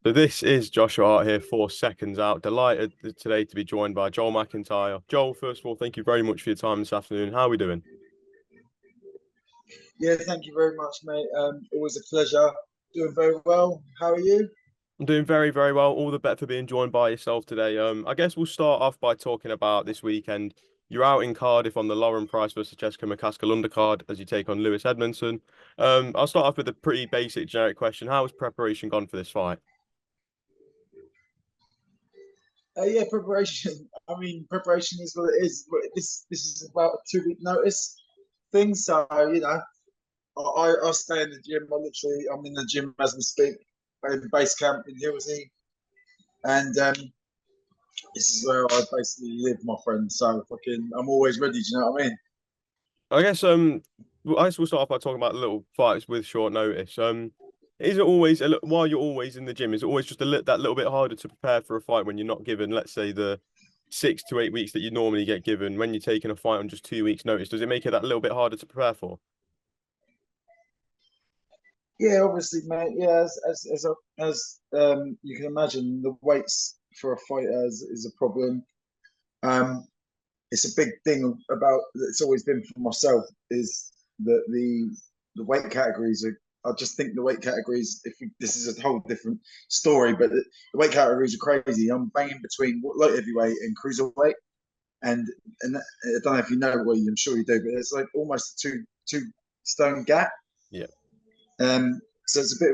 So this is Josh Hart here for Seconds Out. Delighted today to be joined by Joel McIntyre. Joel, first of all, thank you very much for your time this afternoon. How are we doing? Yeah, thank you very much, mate. Always a pleasure. Doing very well. How are you? I'm doing very, very well. All the better for being joined by yourself today. I guess we'll start off by talking about this weekend. You're out in Cardiff on the Lauren Price versus Jessica McCaskill undercard as you take on Lewis Edmondson. I'll start off with a pretty basic generic question. How has preparation gone for this fight? Yeah, preparation. I mean, preparation is what it is. But this is about a 2 week notice thing. So I stay in the gym. I'm in the gym as we speak. In base camp in Hilsey, and this is where I basically live, my friend. So fucking, I'm always ready. Do you know what I mean? I guess I guess we'll start off by talking about little fights with short notice. Is it always while you're always in the gym? Is it always just that little bit harder to prepare for a fight when you're not given, let's say, the 6 to 8 weeks that you normally get given when you're taking a fight on just 2 weeks' notice? Does it make it that little bit harder to prepare for? Yeah, obviously, mate. Yeah, as you can imagine, the weights for a fighter is a problem. Um, it's a big thing about it's always been for myself is that the weight categories are. I just think the weight categories. This is a whole different story, but the weight categories are crazy. I'm banging between light heavyweight and cruiserweight, and I don't know if you know what I'm sure you do, but it's like almost a two stone gap. Yeah. So it's a bit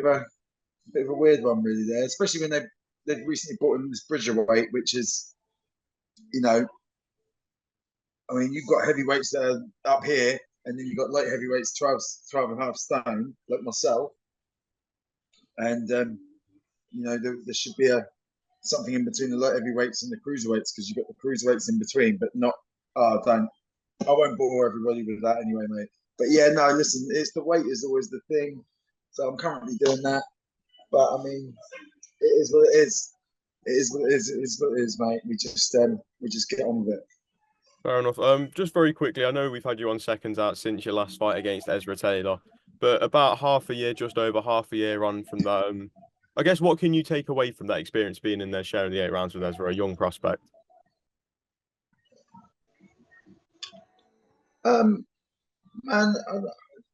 of a weird one really there, especially when they've recently brought in this Bridger weight, which is, you know, I mean, you've got heavyweights that are up here, and then you've got light heavyweights 12 and a half stone, like myself. And, there should be something in between the light heavyweights and the cruiserweights because you've got the cruiserweights in between, but not, don't. I won't bore everybody with that anyway, mate. But yeah, no, listen, it's the weight is always the thing. So I'm currently doing that. But I mean, it is what it is. It is what it is. It is what it is, mate. We just get on with it. Fair enough. Just very quickly, I know we've had you on Seconds Out since your last fight against Ezra Taylor, but about half a year, just over half a year on from that, I guess what can you take away from that experience being in there sharing the 8 rounds with Ezra, a young prospect? Um, man,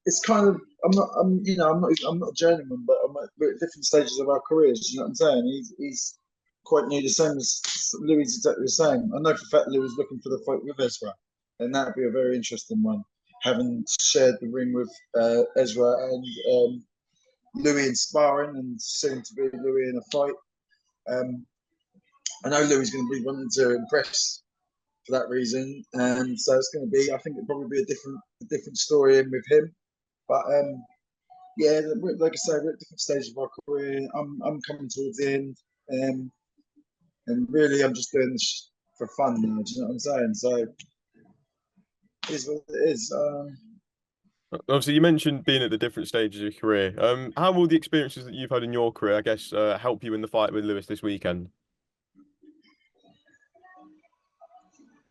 it's kind of I'm not a journeyman, but we're at different stages of our careers. You know what I'm saying? He's quite new, the same as Louis, exactly the same. I know for a fact Louis is looking for the fight with Ezra, and that'd be a very interesting one. Having shared the ring with Ezra and Louis in sparring, and soon to be Louis in a fight. Um, I know Louis is going to be wanting to impress for that reason, and so it's going to be. I think it'll probably be a different story in with him. But yeah, like I say, we're at different stages of our career. I'm coming towards the end, um, and really, I'm just doing this for fun now. Do you know what I'm saying? So it is what it is. Obviously, you mentioned being at the different stages of your career. How will the experiences that you've had in your career, I guess, help you in the fight with Lewis this weekend?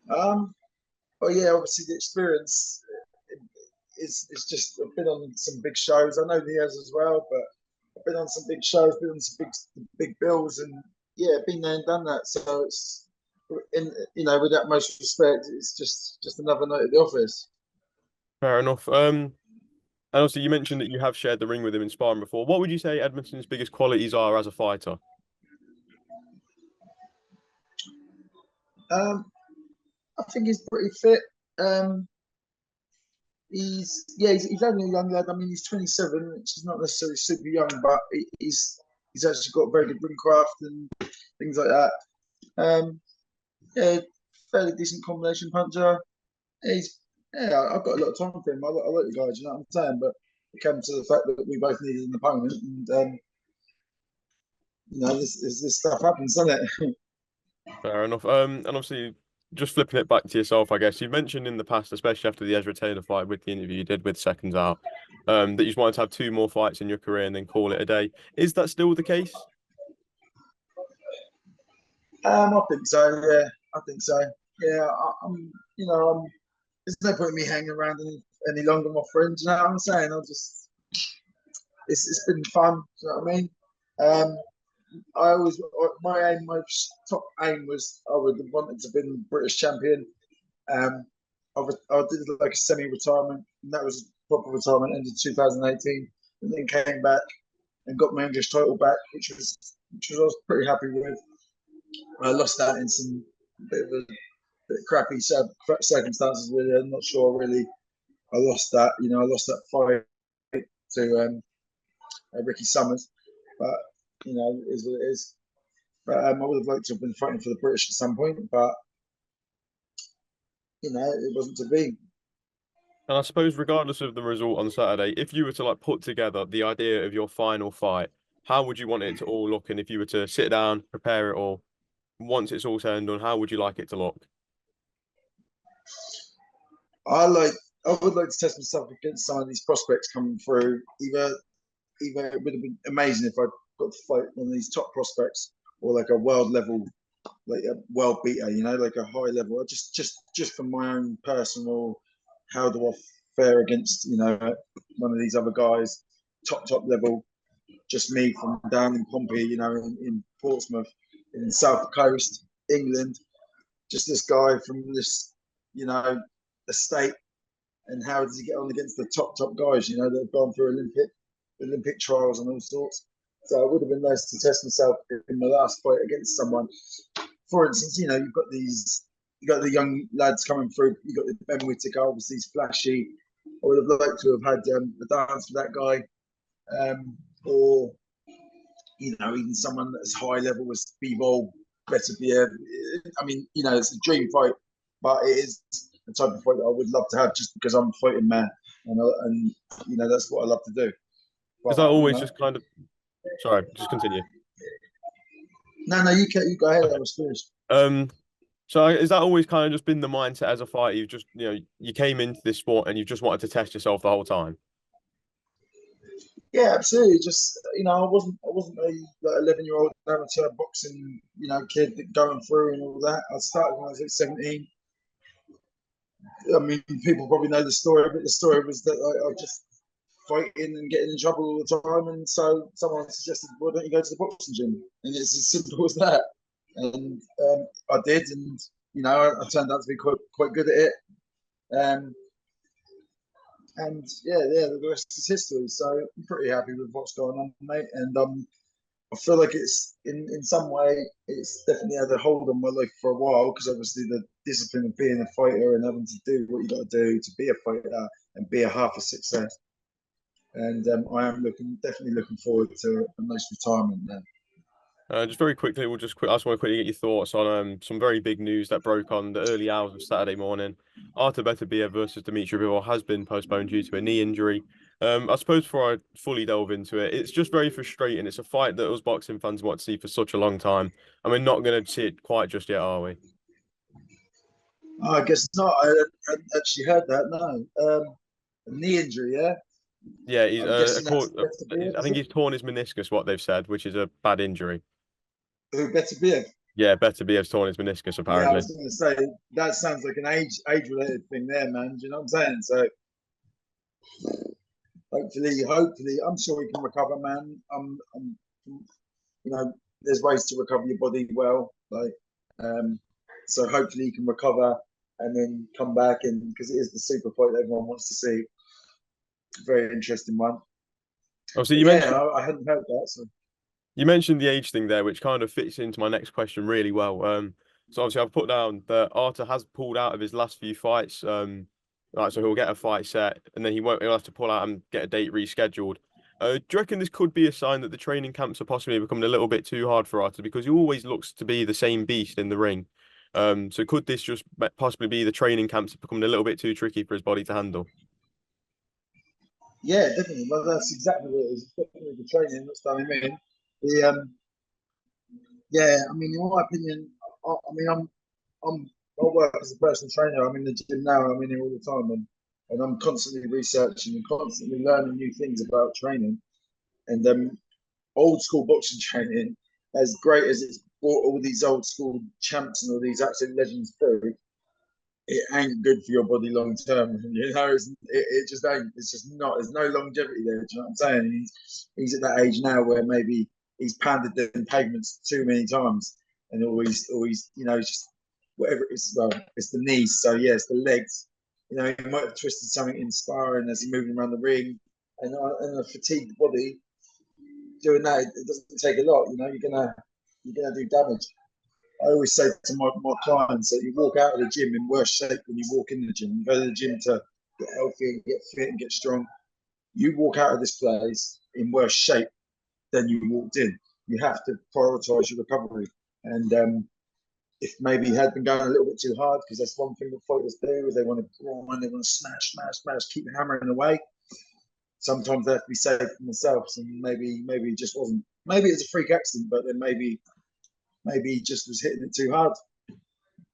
Um, oh yeah, obviously the experience is just I've been on some big shows. I know he has as well, but I've been on some big shows, been on some big bills, and yeah, been there and done that. So it's in with that most respect, it's just another night at the office. Fair enough. And also, you mentioned that you have shared the ring with him in sparring before. What would you say Edmonton's biggest qualities are as a fighter? Um, I think he's pretty fit. Um, he's only a young lad. I mean, he's 27, which is not necessarily super young, but he's actually got very good ring craft and things like that. Um, yeah, fairly decent combination puncher. He's I've got a lot of time for him. I like the guy. Do you know what I'm saying? But it came to the fact that we both needed an opponent, and this stuff happens, doesn't it? Fair enough. And obviously, just flipping it back to yourself, I guess you've mentioned in the past, especially after the Ezra Taylor fight with the interview you did with Seconds Out, that you just wanted to have two more fights in your career and then call it a day. Is that still the case? I think so. Yeah, I think so. Yeah, I'm. There's no point in me hanging around any longer, my friends. You know what I'm saying? It's been fun. Do you know what I mean? Um, my top aim was I would have wanted to be British champion. I did like a semi-retirement, and that was proper retirement, ended 2018, and then came back and got my English title back, which I was pretty happy with. I lost that in some bit of crappy circumstances. Really, I'm not sure. Really, I lost that. I lost that fight to Ricky Summers, but it is what it is. But I would have liked to have been fighting for the British at some point, but it wasn't to be. And I suppose regardless of the result on Saturday, if you were to like put together the idea of your final fight, how would you want it to all look? And if you were to sit down, prepare it all, once it's all said and done, how would you like it to look? I would like to test myself against some of these prospects coming through. Either it would have been amazing if I got to fight one of these top prospects or like a world level, like a world beater, like a high level. Just for my own personal, how do I fare against one of these other guys, top level. Just me from down in Pompey, in Portsmouth, in the South Coast, England. Just this guy from this, estate, and how does he get on against the top guys? That have gone through Olympic trials and all sorts. So it would have been nice to test myself in my last fight against someone. For instance, you got the young lads coming through. You got the Ben Whittaker, obviously he's flashy. I would have liked to have had the dance for that guy, or even someone that's high level as Bivol, Beterbiev. I mean, it's a dream fight, but it is the type of fight that I would love to have just because I'm a fighting man, and that's what I love to do. Is that always just kind of? Sorry, just continue. No, you go ahead. I was finished. So is that always kind of just been the mindset as a fighter? You've just, you came into this sport and you've just wanted to test yourself the whole time. Yeah, absolutely. Just I wasn't a 11-year-old amateur boxing kid going through and all that. I started when I was 17. I mean, people probably know the story, but the story was that I was just fighting and getting in trouble all the time, and so someone suggested, "Why don't you go to the boxing gym?" And it's as simple as that. And I did, and I turned out to be quite good at it. And yeah, the rest is history. So I'm pretty happy with what's going on, mate. And I feel like it's in some way it's definitely had a hold on my life for a while, because obviously the discipline of being a fighter and having to do what you got to do to be a fighter and be a half a success. And I am definitely looking forward to a nice retirement then. Just very quickly, I just want to quickly get your thoughts on some very big news that broke on the early hours of Saturday morning. Artur Beterbiev versus Dmitry Bivol has been postponed due to a knee injury. I suppose before I fully delve into it, it's just very frustrating. It's a fight that us boxing fans want to see for such a long time, and we're not going to see it quite just yet, are we? Oh, I guess not. I hadn't actually heard that. No, a knee injury, yeah. Yeah, he's I'm guessing that's Beterbiev, I think he's torn his meniscus, what they've said, which is a bad injury. Who, Beterbiev? Yeah, Beterbiev's torn his meniscus Yeah, I apparently. was going to say that sounds like an age related thing there, man. Do you know what I'm saying? So hopefully, I'm sure he can recover, man. There's ways to recover your body well, so hopefully he can recover and then come back, and because it is the super fight that everyone wants to see. Very interesting one. Oh, so I hadn't heard that. So you mentioned the age thing there, which kind of fits into my next question really well. So obviously I've put down that Artur has pulled out of his last few fights. So he'll get a fight set, and then he'll have to pull out and get a date rescheduled. Do you reckon this could be a sign that the training camps are possibly becoming a little bit too hard for Artur, because he always looks to be the same beast in the ring? So could this just possibly be the training camps becoming a little bit too tricky for his body to handle? yeah, definitely. Well, that's exactly what it is. It's definitely the training that's done him in. The Yeah, I mean, in my opinion, I work as a personal trainer. I'm in the gym now. I'm in here all the time, and I'm constantly researching and constantly learning new things about training. And old school boxing training, as great as it's brought all these old school champs and all these absolute legends through, it ain't good for your body long term. It just ain't. It's just not. There's no longevity there. Do you know what I'm saying? He's at that age now where maybe he's pounded them pavements too many times, and always, you know, just whatever it's, well, it's the knees. So yeah, it's the legs. You know, he might have twisted something in sparring as he's moving around the ring, and a fatigued body doing that, it doesn't take a lot. You know, you're gonna do damage. I always say to my clients that you walk out of the gym in worse shape than you walk in the gym. You go to the gym to get healthy and get fit and get strong. You walk out of this place in worse shape than you walked in. You have to prioritize your recovery. And if maybe he had been going a little bit too hard, because that's one thing that fighters do, is they want to grind, they want to smash, keep hammering away. Sometimes they have to be safe for themselves, and maybe it just wasn't. Maybe it's a freak accident, but then maybe he just was hitting it too hard.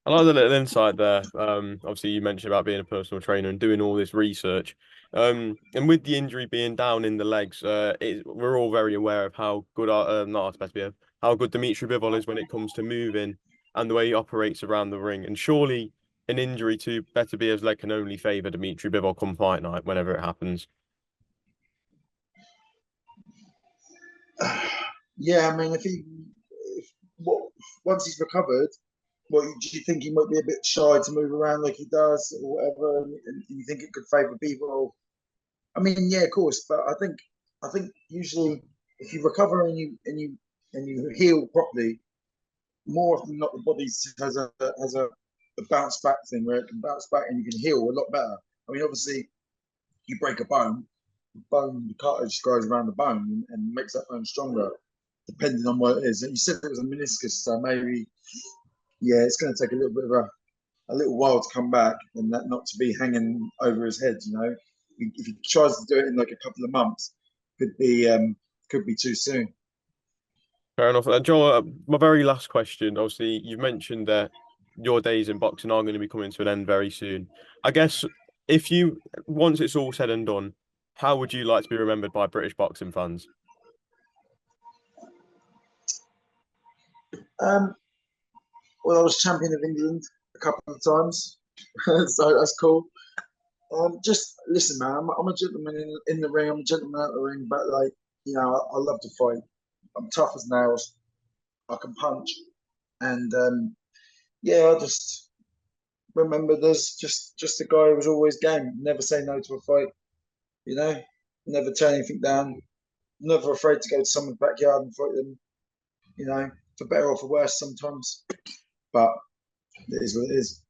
I like the little insight there. Obviously, you mentioned about being a personal trainer and doing all this research. And with the injury being down in the legs, we're all very aware of how good not Artur Beterbiev, how good Dmitry Bivol is when it comes to moving and the way he operates around the ring. And surely an injury to Beterbiev's leg can only favour Dmitry Bivol come fight night, whenever it happens. Yeah, I mean, once he's recovered, do you think he might be a bit shy to move around like he does, or whatever? And you think it could favour people? I mean, yeah, of course, but I think usually if you recover and you heal properly, more often than not, the body has a bounce back thing where it can bounce back and you can heal a lot better. I mean, obviously, you break a bone, the cartilage grows around the bone and makes that bone stronger, depending on what it is. And you said it was a meniscus, so maybe, yeah, it's going to take a little bit of a little while to come back, and that not to be hanging over his head. You know, if he tries to do it in like a couple of months, could be too soon. Fair enough. Joel, my very last question. Obviously, you've mentioned that your days in boxing are going to be coming to an end very soon. I guess if you, once it's all said and done, how would you like to be remembered by British boxing fans? Well, I was champion of England a couple of times, so that's cool. Just listen, man. I'm a gentleman in the ring. I'm a gentleman out the ring, but like, you know, I love to fight. I'm tough as nails. I can punch, and yeah, I just remember there's just a guy who was always game. Never say no to a fight. You know, never turn anything down. Never afraid to go to someone's backyard and fight them. You know, for better or for worse sometimes, but it is what it is.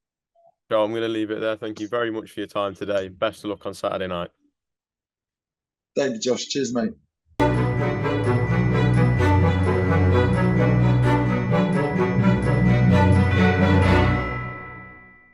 Joel, I'm going to leave it there. Thank you very much for your time today. Best of luck on Saturday night. Thank you, Josh. Cheers, mate.